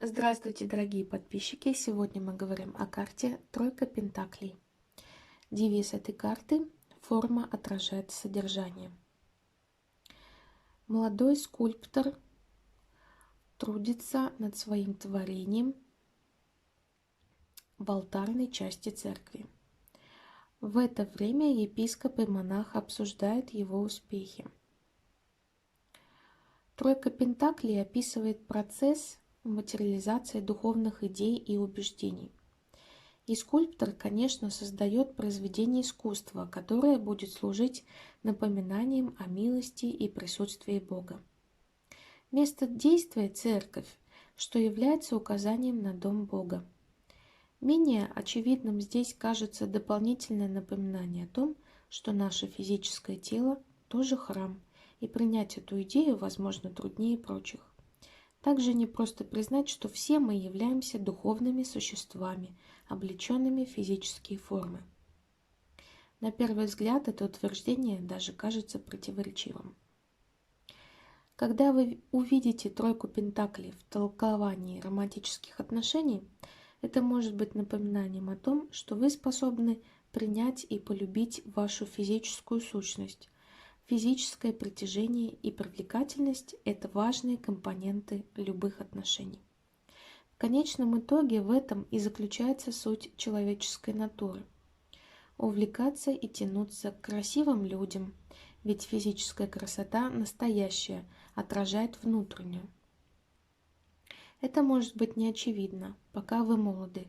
Здравствуйте, дорогие подписчики! Сегодня мы говорим о карте «Тройка Пентаклей». Девиз этой карты «Форма отражает содержание». Молодой скульптор трудится над своим творением в алтарной части церкви. В это время епископ и монах обсуждают его успехи. Тройка Пентаклей описывает процесс материализации духовных идей и убеждений. И скульптор, конечно, создает произведение искусства, которое будет служить напоминанием о милости и присутствии Бога. Место действия – церковь, что является указанием на дом Бога. Менее очевидным здесь кажется дополнительное напоминание о том, что наше физическое тело тоже храм, и принять эту идею, возможно, труднее прочих. Также не просто признать, что все мы являемся духовными существами, облеченными в физические формы. На первый взгляд это утверждение даже кажется противоречивым. Когда вы увидите тройку пентаклей в толковании романтических отношений, это может быть напоминанием о том, что вы способны принять и полюбить вашу физическую сущность. Физическое притяжение и привлекательность – это важные компоненты любых отношений. В конечном итоге в этом и заключается суть человеческой натуры. Увлекаться и тянуться к красивым людям, ведь физическая красота настоящая, отражает внутреннюю. Это может быть не очевидно, пока вы молоды,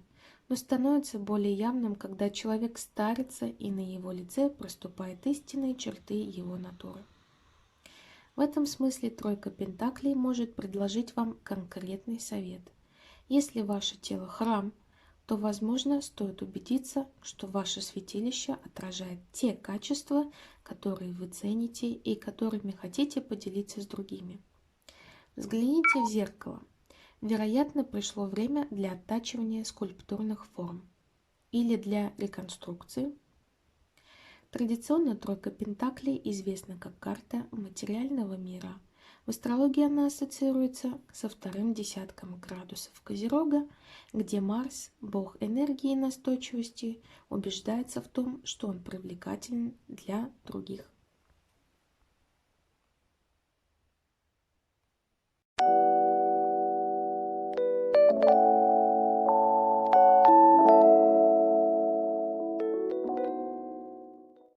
но становится более явным, когда человек старится и на его лице проступают истинные черты его натуры. В этом смысле тройка пентаклей может предложить вам конкретный совет. Если ваше тело храм, то, возможно, стоит убедиться, что ваше святилище отражает те качества, которые вы цените и которыми хотите поделиться с другими. Взгляните в зеркало. Вероятно, пришло время для оттачивания скульптурных форм или для реконструкции. Традиционно тройка пентаклей известна как карта материального мира. В астрологии она ассоциируется со вторым десятком градусов Козерога, где Марс, бог энергии и настойчивости, убеждается в том, что он привлекателен для других.